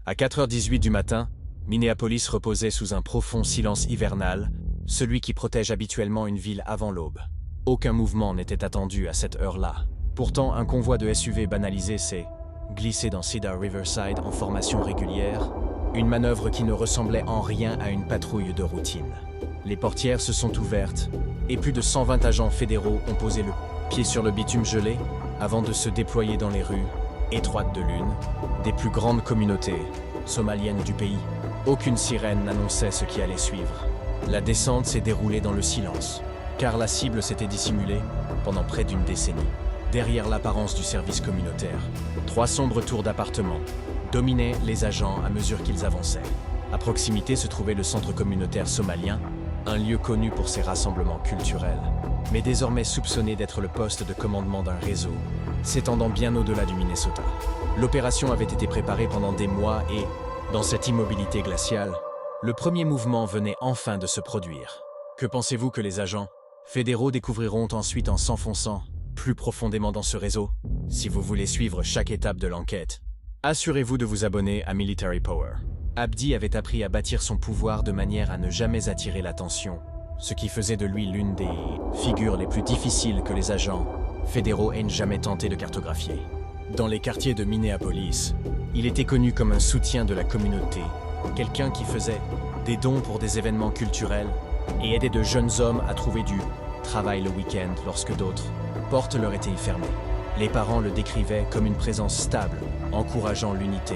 À 4h18 du matin, Minneapolis reposait sous un profond silence hivernal, celui qui protège habituellement une ville avant l'aube. Aucun mouvement n'était attendu à cette heure-là. Pourtant, un convoi de SUV banalisé s'est glissé dans Cedar Riverside en formation régulière, une manœuvre qui ne ressemblait en rien à une patrouille de routine. Les portières se sont ouvertes et plus de 120 agents fédéraux ont posé le pied sur le bitume gelé avant de se déployer dans les rues étroites de l'une des plus grandes communautés somaliennes du pays. Aucune sirène n'annonçait ce qui allait suivre. La descente s'est déroulée dans le silence, car la cible s'était dissimulée pendant près d'une décennie. Derrière l'apparence du service communautaire, 3 sombres tours d'appartements dominaient les agents à mesure qu'ils avançaient. À proximité se trouvait le centre communautaire somalien, un lieu connu pour ses rassemblements culturels, mais désormais soupçonné d'être le poste de commandement d'un réseau, s'étendant bien au-delà du Minnesota. L'opération avait été préparée pendant des mois et, dans cette immobilité glaciale, le premier mouvement venait enfin de se produire. Que pensez-vous que les agents fédéraux découvriront ensuite en s'enfonçant plus profondément dans ce réseau? Si vous voulez suivre chaque étape de l'enquête, assurez-vous de vous abonner à Military Power. Abdi avait appris à bâtir son pouvoir de manière à ne jamais attirer l'attention, ce qui faisait de lui l'une des figures les plus difficiles que les agents fédéraux aient jamais tenté de cartographier. Dans les quartiers de Minneapolis, il était connu comme un soutien de la communauté, quelqu'un qui faisait des dons pour des événements culturels et aidait de jeunes hommes à trouver du travail le week-end lorsque d'autres portes leur étaient fermées. Les parents le décrivaient comme une présence stable, encourageant l'unité,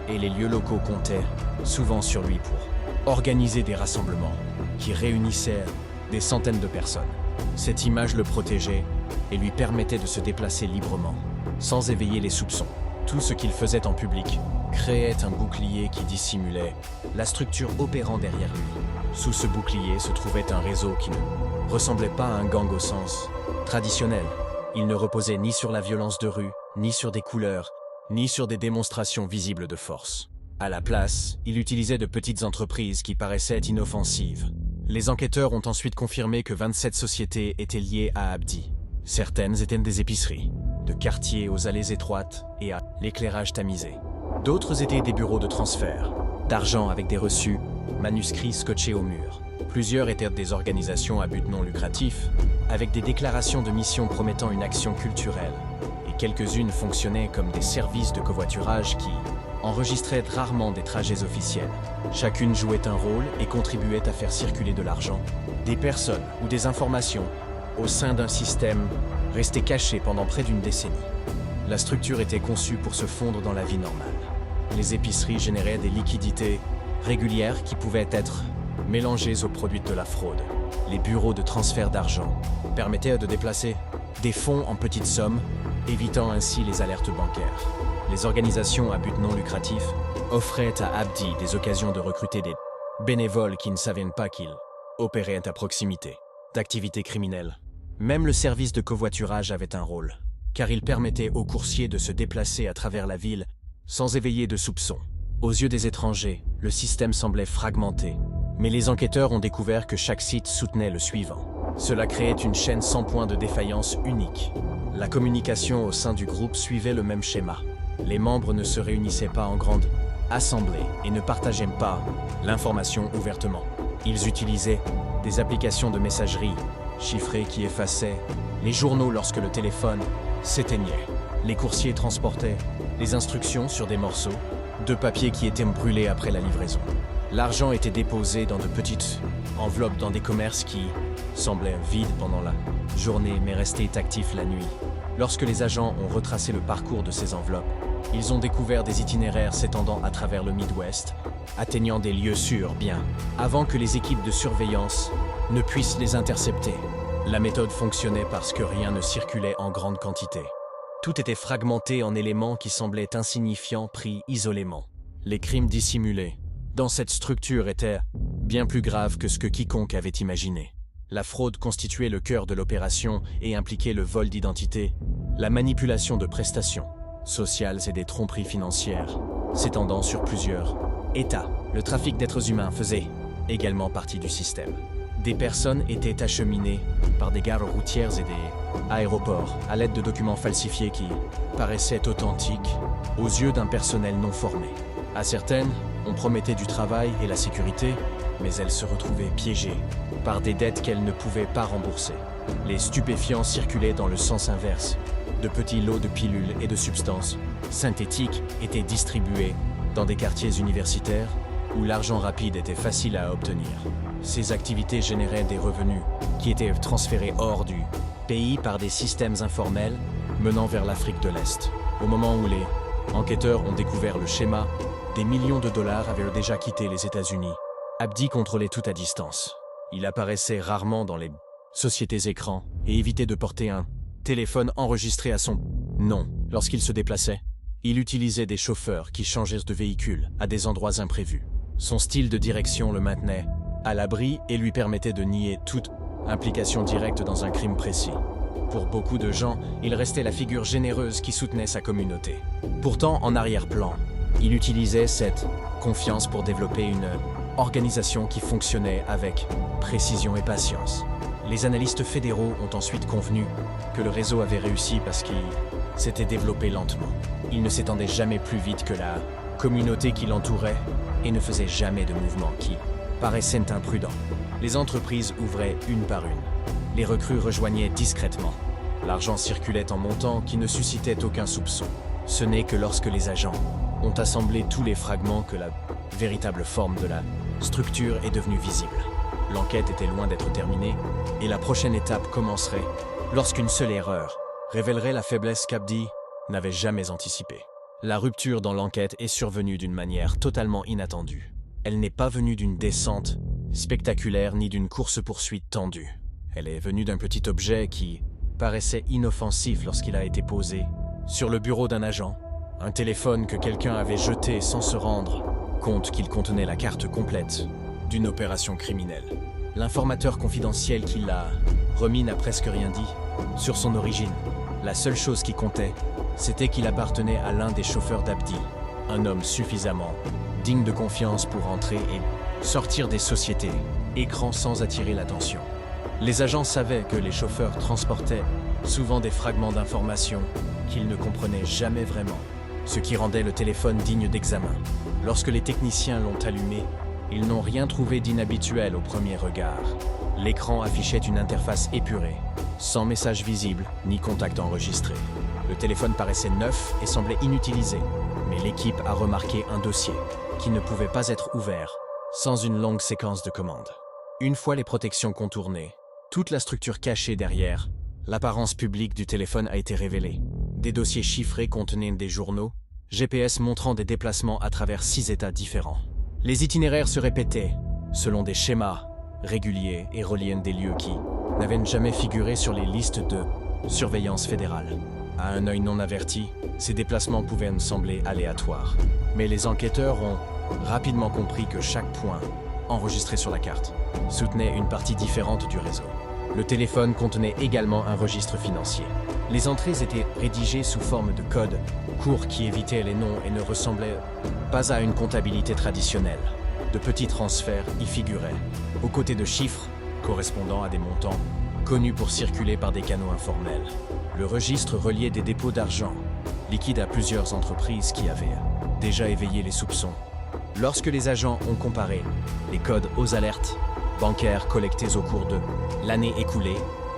et les lieux locaux comptaient souvent sur lui pour organiser des rassemblements qui réunissaient des centaines de personnes. Cette image le protégeait et lui permettait de se déplacer librement, sans éveiller les soupçons. Tout ce qu'il faisait en public créait un bouclier qui dissimulait la structure opérant derrière lui. Sous ce bouclier se trouvait un réseau qui ne ressemblait pas à un gang au sens traditionnel. Il ne reposait ni sur la violence de rue, ni sur des couleurs, ni sur des démonstrations visibles de force. À la place, il utilisait de petites entreprises qui paraissaient inoffensives. Les enquêteurs ont ensuite confirmé que 27 sociétés étaient liées à Abdi. Certaines étaient des épiceries, de quartiers aux allées étroites et à l'éclairage tamisé. D'autres étaient des bureaux de transfert, d'argent avec des reçus, manuscrits scotchés au mur. Plusieurs étaient des organisations à but non lucratif, avec des déclarations de mission promettant une action culturelle. Et quelques-unes fonctionnaient comme des services de covoiturage qui enregistraient rarement des trajets officiels. Chacune jouait un rôle et contribuait à faire circuler de l'argent, des personnes ou des informations au sein d'un système resté caché pendant près d'une décennie. La structure était conçue pour se fondre dans la vie normale. Les épiceries généraient des liquidités régulières qui pouvaient être mélangées aux produits de la fraude. Les bureaux de transfert d'argent permettaient de déplacer des fonds en petites sommes, évitant ainsi les alertes bancaires. Les organisations à but non lucratif offraient à Abdi des occasions de recruter des bénévoles qui ne savaient pas qu'ils opéraient à proximité d'activités criminelles. Même le service de covoiturage avait un rôle, car il permettait aux coursiers de se déplacer à travers la ville sans éveiller de soupçons. Aux yeux des étrangers, le système semblait fragmenté, mais les enquêteurs ont découvert que chaque site soutenait le suivant. Cela créait une chaîne sans point de défaillance unique. La communication au sein du groupe suivait le même schéma. Les membres ne se réunissaient pas en grande assemblée et ne partageaient pas l'information ouvertement. Ils utilisaient des applications de messagerie chiffrées qui effaçaient les journaux lorsque le téléphone s'éteignait. Les coursiers transportaient les instructions sur des morceaux de papier qui étaient brûlés après la livraison. L'argent était déposé dans de petites enveloppes dans des commerces qui semblaient vides pendant la journée mais restaient actifs la nuit. Lorsque les agents ont retracé le parcours de ces enveloppes, ils ont découvert des itinéraires s'étendant à travers le Midwest, atteignant des lieux sûrs bien avant que les équipes de surveillance ne puissent les intercepter. La méthode fonctionnait parce que rien ne circulait en grande quantité. Tout était fragmenté en éléments qui semblaient insignifiants pris isolément. Les crimes dissimulés dans cette structure étaient bien plus graves que ce que quiconque avait imaginé. La fraude constituait le cœur de l'opération et impliquait le vol d'identité, la manipulation de prestations sociales et des tromperies financières, s'étendant sur plusieurs États. Le trafic d'êtres humains faisait également partie du système. Des personnes étaient acheminées par des gares routières et des aéroports à l'aide de documents falsifiés qui paraissaient authentiques aux yeux d'un personnel non formé. À certaines, on promettait du travail et la sécurité, mais elles se retrouvaient piégées par des dettes qu'elles ne pouvaient pas rembourser. Les stupéfiants circulaient dans le sens inverse. De petits lots de pilules et de substances synthétiques étaient distribués dans des quartiers universitaires où l'argent rapide était facile à obtenir. Ces activités généraient des revenus qui étaient transférés hors du pays par des systèmes informels menant vers l'Afrique de l'Est. Au moment où les enquêteurs ont découvert le schéma, des millions de dollars avaient déjà quitté les États-Unis. Abdi contrôlait tout à distance. Il apparaissait rarement dans les sociétés écrans et évitait de porter un téléphone enregistré à son nom. Lorsqu'il se déplaçait, il utilisait des chauffeurs qui changeaient de véhicule à des endroits imprévus. Son style de direction le maintenait à l'abri et lui permettait de nier toute implication directe dans un crime précis. Pour beaucoup de gens, il restait la figure généreuse qui soutenait sa communauté. Pourtant, en arrière-plan, il utilisait cette confiance pour développer une organisation qui fonctionnait avec précision et patience. Les analystes fédéraux ont ensuite convenu que le réseau avait réussi parce qu'il s'était développé lentement. Il ne s'étendait jamais plus vite que la communauté qui l'entourait et ne faisait jamais de mouvements qui paraissaient imprudents. Les entreprises ouvraient une par une. Les recrues rejoignaient discrètement. L'argent circulait en montant qui ne suscitait aucun soupçon. Ce n'est que lorsque les agents ont assemblé tous les fragments que la véritable forme de la structure est devenue visible. L'enquête était loin d'être terminée et la prochaine étape commencerait lorsqu'une seule erreur révélerait la faiblesse qu'Abdi n'avait jamais anticipée. La rupture dans l'enquête est survenue d'une manière totalement inattendue. Elle n'est pas venue d'une descente spectaculaire ni d'une course-poursuite tendue. Elle est venue d'un petit objet qui paraissait inoffensif lorsqu'il a été posé sur le bureau d'un agent. Un téléphone que quelqu'un avait jeté sans se rendre compte qu'il contenait la carte complète d'une opération criminelle. L'informateur confidentiel qui l'a remis n'a presque rien dit sur son origine. La seule chose qui comptait, c'était qu'il appartenait à l'un des chauffeurs d'Abdi, un homme suffisamment digne de confiance pour entrer et sortir des sociétés, écrans sans attirer l'attention. Les agents savaient que les chauffeurs transportaient souvent des fragments d'informations qu'ils ne comprenaient jamais vraiment, ce qui rendait le téléphone digne d'examen. Lorsque les techniciens l'ont allumé, ils n'ont rien trouvé d'inhabituel au premier regard. L'écran affichait une interface épurée, sans message visible ni contact enregistré. Le téléphone paraissait neuf et semblait inutilisé, mais l'équipe a remarqué un dossier qui ne pouvait pas être ouvert sans une longue séquence de commandes. Une fois les protections contournées, toute la structure cachée derrière l'apparence publique du téléphone a été révélée. Des dossiers chiffrés contenaient des journaux, GPS montrant des déplacements à travers 6 États différents. Les itinéraires se répétaient, selon des schémas réguliers et reliant des lieux qui n'avaient jamais figuré sur les listes de surveillance fédérale. À un œil non averti, ces déplacements pouvaient me sembler aléatoires. Mais les enquêteurs ont rapidement compris que chaque point enregistré sur la carte soutenait une partie différente du réseau. Le téléphone contenait également un registre financier. Les entrées étaient rédigées sous forme de codes courts qui évitaient les noms et ne ressemblaient pas à une comptabilité traditionnelle. De petits transferts y figuraient, aux côtés de chiffres correspondant à des montants connus pour circuler par des canaux informels. Le registre reliait des dépôts d'argent liquide à plusieurs entreprises qui avaient déjà éveillé les soupçons. Lorsque les agents ont comparé les codes aux alertes bancaires collectées au cours de l'année écoulée,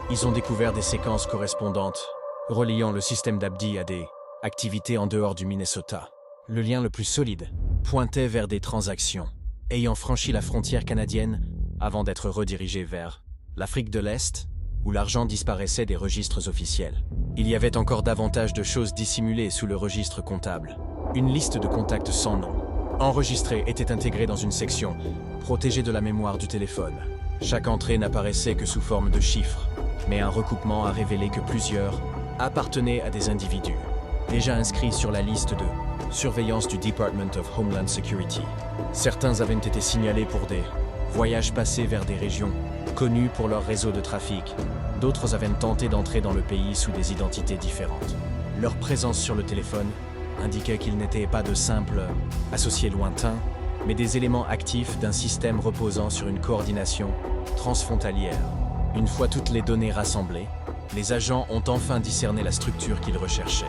ils ont découvert des séquences correspondantes reliant le système d'Abdi à des activités en dehors du Minnesota. Le lien le plus solide pointait vers des transactions ayant franchi la frontière canadienne avant d'être redirigé vers l'Afrique de l'Est, où l'argent disparaissait des registres officiels. Il y avait encore davantage de choses dissimulées sous le registre comptable. Une liste de contacts sans nom enregistrés était intégrée dans une section protégée de la mémoire du téléphone. Chaque entrée n'apparaissait que sous forme de chiffres, mais un recoupement a révélé que plusieurs appartenaient à des individus déjà inscrits sur la liste de surveillance du Department of Homeland Security. Certains avaient été signalés pour des voyages passés vers des régions connues pour leur réseau de trafic. D'autres avaient tenté d'entrer dans le pays sous des identités différentes. Leur présence sur le téléphone indiquait qu'ils n'étaient pas de simples associés lointains, mais des éléments actifs d'un système reposant sur une coordination transfrontalière. Une fois toutes les données rassemblées, les agents ont enfin discerné la structure qu'ils recherchaient.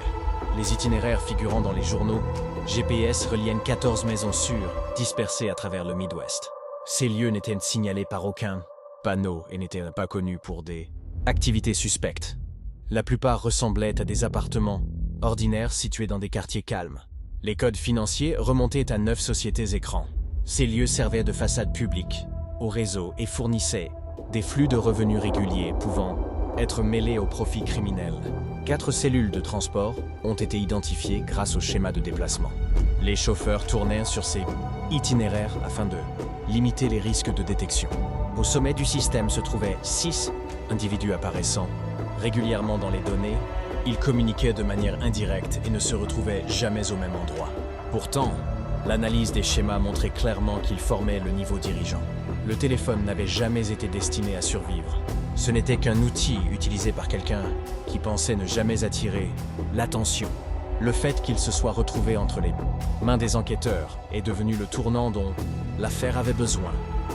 Les itinéraires figurant dans les journaux GPS reliaient 14 maisons sûres dispersées à travers le Midwest. Ces lieux n'étaient signalés par aucun panneau et n'étaient pas connus pour des activités suspectes. La plupart ressemblaient à des appartements ordinaires situés dans des quartiers calmes. Les codes financiers remontaient à 9 sociétés écrans. Ces lieux servaient de façade publique au réseau et fournissaient des flux de revenus réguliers pouvant être mêlés aux profits criminels. 4 cellules de transport ont été identifiées grâce au schéma de déplacement. Les chauffeurs tournaient sur ces itinéraires afin de limiter les risques de détection. Au sommet du système se trouvaient 6 individus apparaissant régulièrement dans les données. Ils communiquaient de manière indirecte et ne se retrouvaient jamais au même endroit. Pourtant, l'analyse des schémas montrait clairement qu'ils formaient le niveau dirigeant. Le téléphone n'avait jamais été destiné à survivre. Ce n'était qu'un outil utilisé par quelqu'un qui pensait ne jamais attirer l'attention. Le fait qu'il se soit retrouvé entre les mains des enquêteurs est devenu le tournant dont l'affaire avait besoin.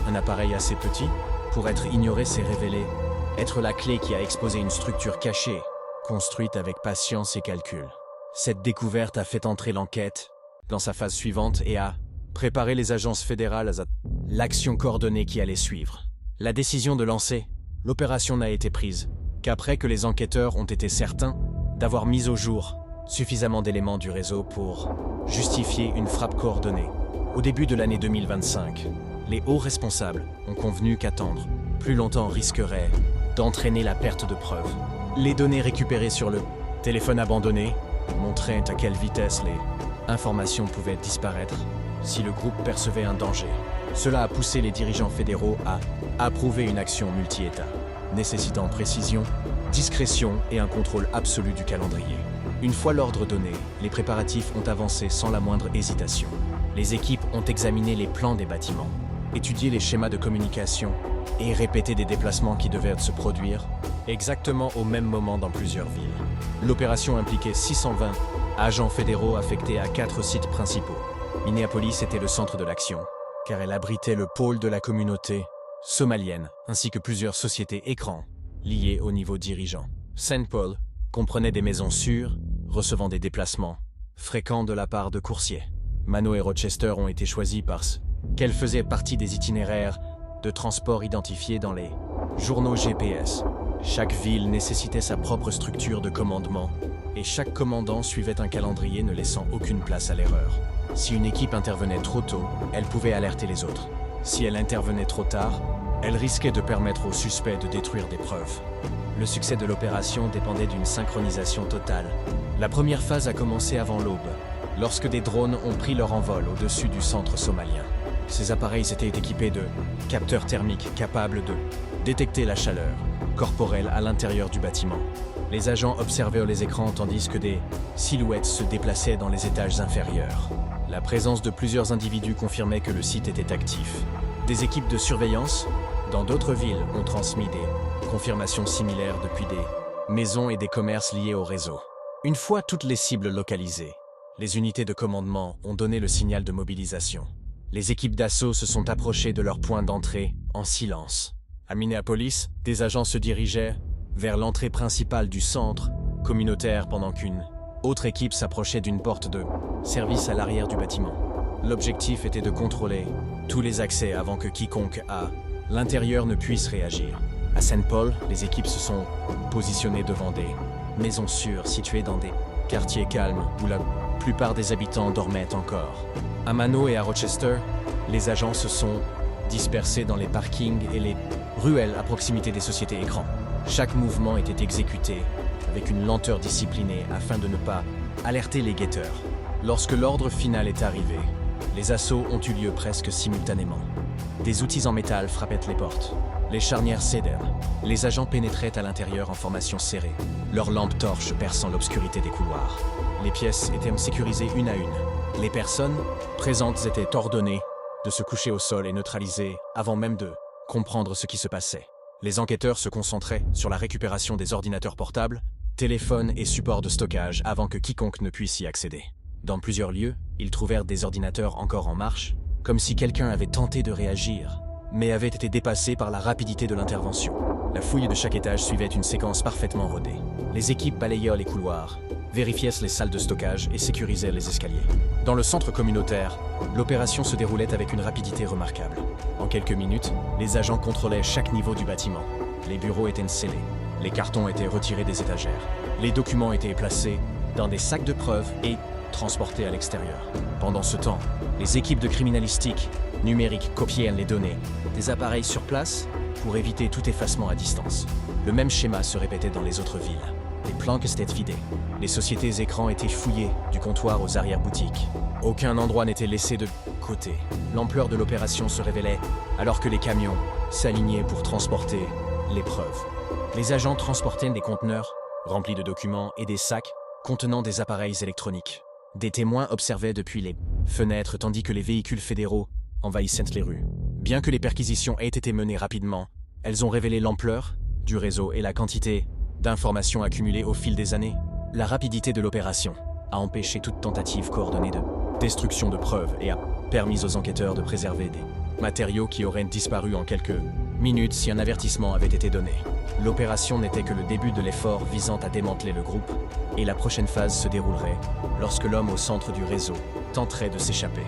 Un appareil assez petit pour être ignoré s'est révélé être la clé qui a exposé une structure cachée, construite avec patience et calcul. Cette découverte a fait entrer l'enquête dans sa phase suivante et a préparé les agences fédérales à l'action coordonnée qui allait suivre. La décision de lancer l'opération n'a été prise qu'après que les enquêteurs ont été certains d'avoir mis au jour suffisamment d'éléments du réseau pour justifier une frappe coordonnée. Au début de l'année 2025, les hauts responsables ont convenu qu'attendre plus longtemps risquerait d'entraîner la perte de preuves. Les données récupérées sur le téléphone abandonné montraient à quelle vitesse les informations pouvaient disparaître si le groupe percevait un danger. Cela a poussé les dirigeants fédéraux à approuver une action multi-État, nécessitant précision, discrétion et un contrôle absolu du calendrier. Une fois l'ordre donné, les préparatifs ont avancé sans la moindre hésitation. Les équipes ont examiné les plans des bâtiments, étudié les schémas de communication et répété des déplacements qui devaient se produire exactement au même moment dans plusieurs villes. L'opération impliquait 620 agents fédéraux affectés à 4 sites principaux. Minneapolis était le centre de l'action, car elle abritait le pôle de la communauté somalienne, ainsi que plusieurs sociétés écrans liées au niveau dirigeant. St. Paul comprenait des maisons sûres, recevant des déplacements fréquents de la part de coursiers. Mano et Rochester ont été choisis parce qu'elles faisaient partie des itinéraires de transport identifiés dans les journaux GPS. Chaque ville nécessitait sa propre structure de commandement, et chaque commandant suivait un calendrier ne laissant aucune place à l'erreur. Si une équipe intervenait trop tôt, elle pouvait alerter les autres. Si elle intervenait trop tard, elle risquait de permettre aux suspects de détruire des preuves. Le succès de l'opération dépendait d'une synchronisation totale. La première phase a commencé avant l'aube, lorsque des drones ont pris leur envol au-dessus du centre somalien. Ces appareils étaient équipés de capteurs thermiques capables de détecter la chaleur corporelle à l'intérieur du bâtiment. Les agents observaient les écrans tandis que des silhouettes se déplaçaient dans les étages inférieurs. La présence de plusieurs individus confirmait que le site était actif. Des équipes de surveillance dans d'autres villes ont transmis des confirmations similaires depuis des maisons et des commerces liés au réseau. Une fois toutes les cibles localisées, les unités de commandement ont donné le signal de mobilisation. Les équipes d'assaut se sont approchées de leur point d'entrée en silence. À Minneapolis, des agents se dirigeaient vers l'entrée principale du centre communautaire pendant qu'une autre équipe s'approchait d'une porte de service à l'arrière du bâtiment. L'objectif était de contrôler tous les accès avant que quiconque à l'intérieur ne puisse réagir. À St. Paul, les équipes se sont positionnées devant des maisons sûres situées dans des quartiers calmes où la plupart des habitants dormaient encore. À Mano et à Rochester, les agents se sont dispersés dans les parkings et les ruelles à proximité des sociétés écrans. Chaque mouvement était exécuté avec une lenteur disciplinée afin de ne pas alerter les guetteurs. Lorsque l'ordre final est arrivé, les assauts ont eu lieu presque simultanément. Des outils en métal frappaient les portes. Les charnières cédèrent. Les agents pénétraient à l'intérieur en formation serrée, leurs lampes torches perçant l'obscurité des couloirs. Les pièces étaient sécurisées une à une. Les personnes présentes étaient ordonnées de se coucher au sol et neutralisées avant même de comprendre ce qui se passait. Les enquêteurs se concentraient sur la récupération des ordinateurs portables, téléphones et supports de stockage avant que quiconque ne puisse y accéder. Dans plusieurs lieux, ils trouvèrent des ordinateurs encore en marche, comme si quelqu'un avait tenté de réagir, mais avait été dépassé par la rapidité de l'intervention. La fouille de chaque étage suivait une séquence parfaitement rodée. Les équipes balayaient les couloirs, vérifiaient les salles de stockage et sécurisaient les escaliers. Dans le centre communautaire, l'opération se déroulait avec une rapidité remarquable. En quelques minutes, les agents contrôlaient chaque niveau du bâtiment. Les bureaux étaient scellés, les cartons étaient retirés des étagères, les documents étaient placés dans des sacs de preuves et transportés à l'extérieur. Pendant ce temps, les équipes de criminalistique numérique copiaient les données des appareils sur place pour éviter tout effacement à distance. Le même schéma se répétait dans les autres villes. Les planques étaient vidées, les sociétés écrans étaient fouillées du comptoir aux arrière-boutiques. Aucun endroit n'était laissé de côté. L'ampleur de l'opération se révélait alors que les camions s'alignaient pour transporter les preuves. Les agents transportaient des conteneurs remplis de documents et des sacs contenant des appareils électroniques. Des témoins observaient depuis les fenêtres tandis que les véhicules fédéraux envahissaient les rues. Bien que les perquisitions aient été menées rapidement, elles ont révélé l'ampleur du réseau et la quantité d'informations accumulées au fil des années. La rapidité de l'opération a empêché toute tentative coordonnée de destruction de preuves et a permis aux enquêteurs de préserver des matériaux qui auraient disparu en quelques minutes si un avertissement avait été donné. L'opération n'était que le début de l'effort visant à démanteler le groupe, et la prochaine phase se déroulerait lorsque l'homme au centre du réseau tenterait de s'échapper.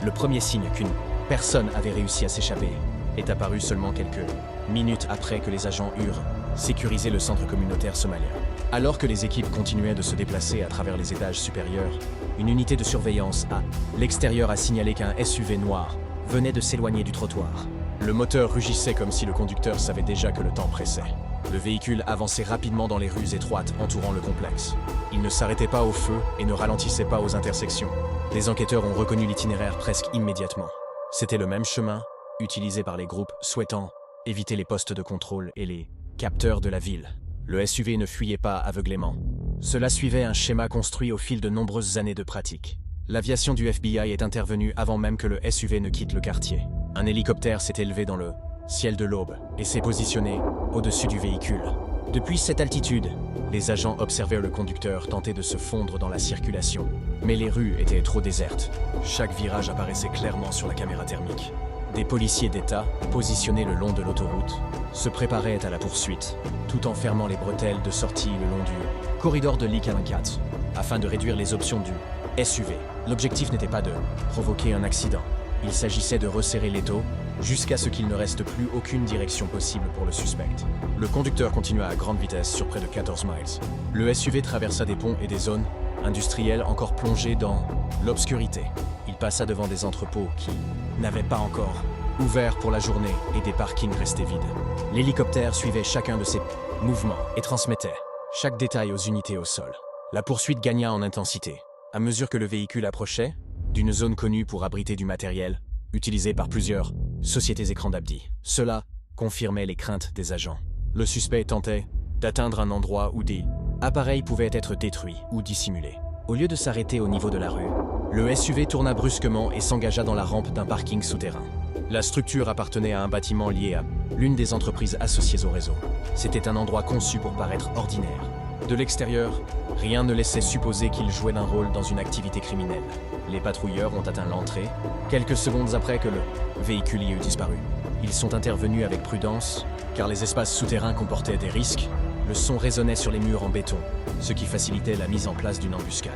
Le premier signe qu'une personne avait réussi à s'échapper est apparu seulement quelques minutes après que les agents eurent sécurisé le centre communautaire somalien. Alors que les équipes continuaient de se déplacer à travers les étages supérieurs, une unité de surveillance à l'extérieur a signalé qu'un SUV noir venait de s'éloigner du trottoir. Le moteur rugissait comme si le conducteur savait déjà que le temps pressait. Le véhicule avançait rapidement dans les rues étroites entourant le complexe. Il ne s'arrêtait pas au feu et ne ralentissait pas aux intersections. Les enquêteurs ont reconnu l'itinéraire presque immédiatement. C'était le même chemin, utilisé par les groupes souhaitant éviter les postes de contrôle et les capteurs de la ville. Le SUV ne fuyait pas aveuglément. Cela suivait un schéma construit au fil de nombreuses années de pratique. L'aviation du FBI est intervenue avant même que le SUV ne quitte le quartier. Un hélicoptère s'est élevé dans le ciel de l'aube et s'est positionné au-dessus du véhicule. Depuis cette altitude, les agents observèrent le conducteur tenter de se fondre dans la circulation. Mais les rues étaient trop désertes. Chaque virage apparaissait clairement sur la caméra thermique. Des policiers d'État, positionnés le long de l'autoroute, se préparaient à la poursuite, tout en fermant les bretelles de sortie le long du corridor de l'I-44, afin de réduire les options du SUV. L'objectif n'était pas de provoquer un accident. Il s'agissait de resserrer l'étau jusqu'à ce qu'il ne reste plus aucune direction possible pour le suspect. Le conducteur continua à grande vitesse sur près de 14 miles. Le SUV traversa des ponts et des zones industrielles encore plongées dans l'obscurité. Il passa devant des entrepôts qui n'avaient pas encore ouvert pour la journée et des parkings restés vides. L'hélicoptère suivait chacun de ses mouvements et transmettait chaque détail aux unités au sol. La poursuite gagna en intensité. À mesure que le véhicule approchait d'une zone connue pour abriter du matériel, utilisé par plusieurs sociétés écrans d'Abdi. Cela confirmait les craintes des agents. Le suspect tentait d'atteindre un endroit où des appareils pouvaient être détruits ou dissimulés. Au lieu de s'arrêter au niveau de la rue, le SUV tourna brusquement et s'engaga dans la rampe d'un parking souterrain. La structure appartenait à un bâtiment lié à l'une des entreprises associées au réseau. C'était un endroit conçu pour paraître ordinaire. De l'extérieur, rien ne laissait supposer qu'il jouait un rôle dans une activité criminelle. Les patrouilleurs ont atteint l'entrée, quelques secondes après que le véhicule y eut disparu. Ils sont intervenus avec prudence, car les espaces souterrains comportaient des risques. Le son résonnait sur les murs en béton, ce qui facilitait la mise en place d'une embuscade.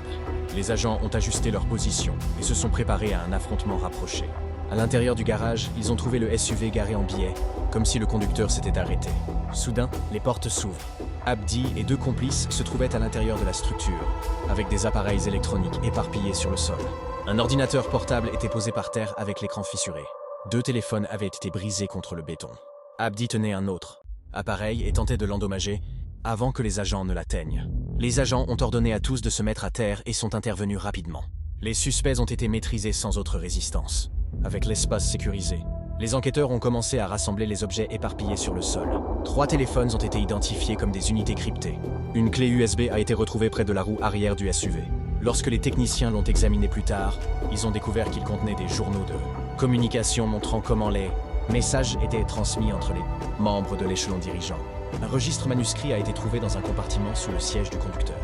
Les agents ont ajusté leur position et se sont préparés à un affrontement rapproché. À l'intérieur du garage, ils ont trouvé le SUV garé en biais, comme si le conducteur s'était arrêté. Soudain, les portes s'ouvrent. Abdi et deux complices se trouvaient à l'intérieur de la structure, avec des appareils électroniques éparpillés sur le sol. Un ordinateur portable était posé par terre avec l'écran fissuré. 2 téléphones avaient été brisés contre le béton. Abdi tenait un autre appareil et tentait de l'endommager avant que les agents ne l'atteignent. Les agents ont ordonné à tous de se mettre à terre et sont intervenus rapidement. Les suspects ont été maîtrisés sans autre résistance. Avec l'espace sécurisé, les enquêteurs ont commencé à rassembler les objets éparpillés sur le sol. 3 téléphones ont été identifiés comme des unités cryptées. Une clé USB a été retrouvée près de la roue arrière du SUV. Lorsque les techniciens l'ont examiné plus tard, ils ont découvert qu'il contenait des journaux de communication montrant comment les messages étaient transmis entre les membres de l'échelon dirigeant. Un registre manuscrit a été trouvé dans un compartiment sous le siège du conducteur.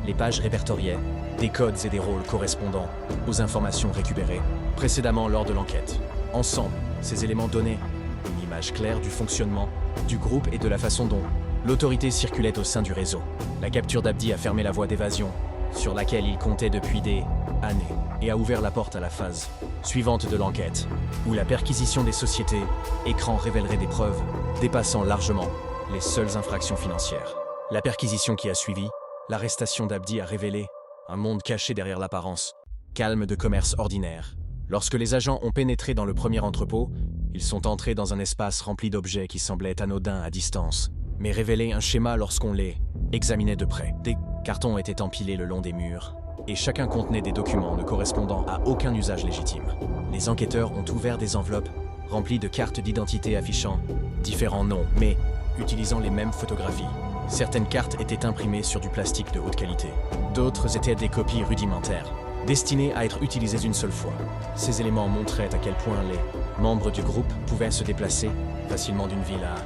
Les pages répertoriaient des codes et des rôles correspondant aux informations récupérées précédemment lors de l'enquête. Ensemble, ces éléments donnaient une image claire du fonctionnement du groupe et de la façon dont L'autorité circulait au sein du réseau. La capture d'Abdi a fermé la voie d'évasion, sur laquelle il comptait depuis des années, et a ouvert la porte à la phase suivante de l'enquête, où la perquisition des sociétés écrans révélerait des preuves dépassant largement les seules infractions financières. La perquisition qui a suivi, l'arrestation d'Abdi a révélé un monde caché derrière l'apparence calme de commerce ordinaire. Lorsque les agents ont pénétré dans le premier entrepôt, ils sont entrés dans un espace rempli d'objets qui semblaient anodins à distance, mais révélaient un schéma lorsqu'on les examinait de près. Des cartons étaient empilés le long des murs, et chacun contenait des documents ne correspondant à aucun usage légitime. Les enquêteurs ont ouvert des enveloppes remplies de cartes d'identité affichant différents noms, mais utilisant les mêmes photographies. Certaines cartes étaient imprimées sur du plastique de haute qualité. D'autres étaient des copies rudimentaires, destinées à être utilisées une seule fois. Ces éléments montraient à quel point les membres du groupe pouvaient se déplacer facilement d'une ville à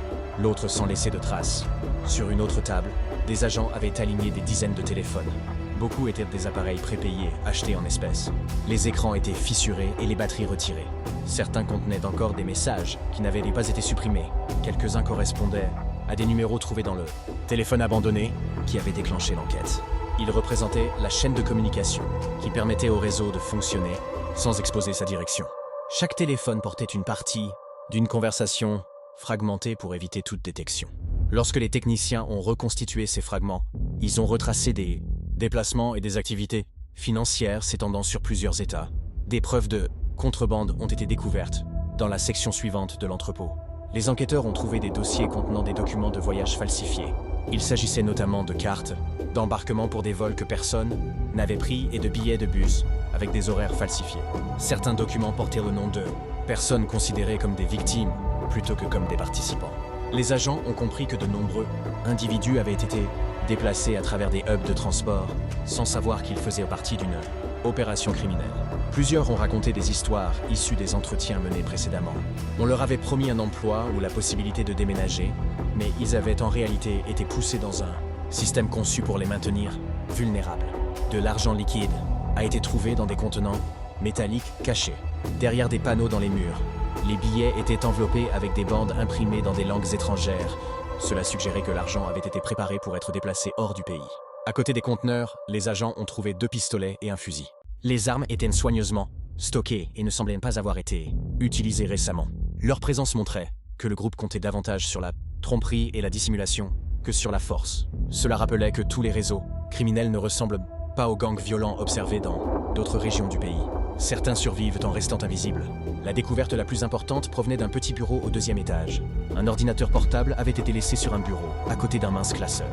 l'autre sans laisser de traces. Sur une autre table, des agents avaient aligné des dizaines de téléphones. Beaucoup étaient des appareils prépayés, achetés en espèces. Les écrans étaient fissurés et les batteries retirées. Certains contenaient encore des messages qui n'avaient pas été supprimés. Quelques-uns correspondaient à des numéros trouvés dans le téléphone abandonné qui avait déclenché l'enquête. Ils représentaient la chaîne de communication qui permettait au réseau de fonctionner sans exposer sa direction. Chaque téléphone portait une partie d'une conversation fragmentée pour éviter toute détection. Lorsque les techniciens ont reconstitué ces fragments, ils ont retracé des déplacements et des activités financières s'étendant sur plusieurs États. Des preuves de contrebande ont été découvertes dans la section suivante de l'entrepôt. Les enquêteurs ont trouvé des dossiers contenant des documents de voyage falsifiés. Il s'agissait notamment de cartes d'embarquement pour des vols que personne n'avait pris et de billets de bus avec des horaires falsifiés. Certains documents portaient le nom de personnes considérées comme des victimes plutôt que comme des participants. Les agents ont compris que de nombreux individus avaient été déplacés à travers des hubs de transport sans savoir qu'ils faisaient partie d'une opération criminelle. Plusieurs ont raconté des histoires issues des entretiens menés précédemment. On leur avait promis un emploi ou la possibilité de déménager, mais ils avaient en réalité été poussés dans un système conçu pour les maintenir vulnérables. De l'argent liquide a été trouvé dans des contenants métalliques cachés, derrière des panneaux dans les murs. Les billets étaient enveloppés avec des bandes imprimées dans des langues étrangères. Cela suggérait que l'argent avait été préparé pour être déplacé hors du pays. À côté des conteneurs, les agents ont trouvé 2 pistolets et un fusil. Les armes étaient soigneusement stockées et ne semblaient pas avoir été utilisées récemment. Leur présence montrait que le groupe comptait davantage sur la tromperie et la dissimulation que sur la force. Cela rappelait que tous les réseaux criminels ne ressemblent pas aux gangs violents observés dans d'autres régions du pays. Certains survivent en restant invisibles. La découverte la plus importante provenait d'un petit bureau au 2e étage. Un ordinateur portable avait été laissé sur un bureau, à côté d'un mince classeur.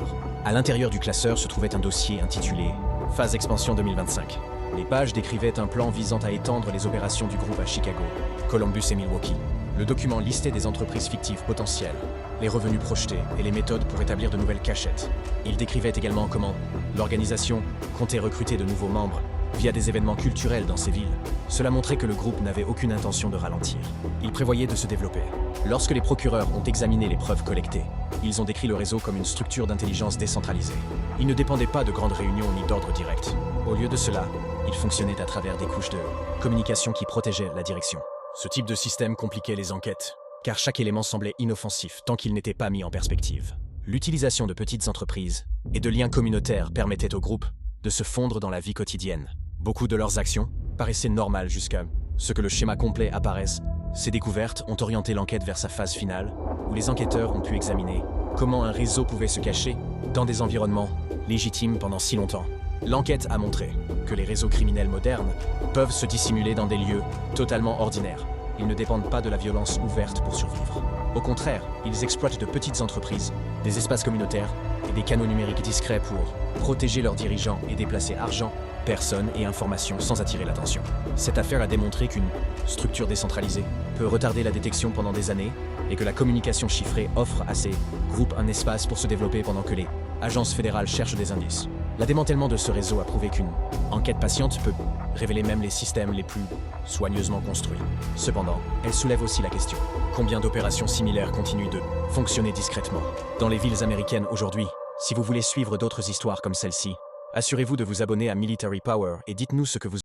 À l'intérieur du classeur se trouvait un dossier intitulé « Phase Expansion 2025 ». Les pages décrivaient un plan visant à étendre les opérations du groupe à Chicago, Columbus et Milwaukee. Le document listait des entreprises fictives potentielles, les revenus projetés et les méthodes pour établir de nouvelles cachettes. Il décrivait également comment l'organisation comptait recruter de nouveaux membres via des événements culturels dans ces villes. Cela montrait que le groupe n'avait aucune intention de ralentir. Il prévoyait de se développer. Lorsque les procureurs ont examiné les preuves collectées, ils ont décrit le réseau comme une structure d'intelligence décentralisée. Il ne dépendait pas de grandes réunions ni d'ordres directs. Au lieu de cela, il fonctionnait à travers des couches de communication qui protégeaient la direction. Ce type de système compliquait les enquêtes, car chaque élément semblait inoffensif tant qu'il n'était pas mis en perspective. L'utilisation de petites entreprises et de liens communautaires permettait au groupe de se fondre dans la vie quotidienne. Beaucoup de leurs actions paraissaient normales jusqu'à ce que le schéma complet apparaisse. Ces découvertes ont orienté l'enquête vers sa phase finale, où les enquêteurs ont pu examiner comment un réseau pouvait se cacher dans des environnements légitimes pendant si longtemps. L'enquête a montré que les réseaux criminels modernes peuvent se dissimuler dans des lieux totalement ordinaires. Ils ne dépendent pas de la violence ouverte pour survivre. Au contraire, ils exploitent de petites entreprises, des espaces communautaires et des canaux numériques discrets pour protéger leurs dirigeants et déplacer argent, personnes et informations sans attirer l'attention. Cette affaire a démontré qu'une structure décentralisée peut retarder la détection pendant des années et que la communication chiffrée offre à ces groupes un espace pour se développer pendant que les agences fédérales cherchent des indices. Le démantèlement de ce réseau a prouvé qu'une enquête patiente peut révéler même les systèmes les plus soigneusement construits. Cependant, elle soulève aussi la question: combien d'opérations similaires continuent de fonctionner discrètement dans les villes américaines aujourd'hui? Si vous voulez suivre d'autres histoires comme celle-ci, assurez-vous de vous abonner à Military Power et dites-nous ce que vous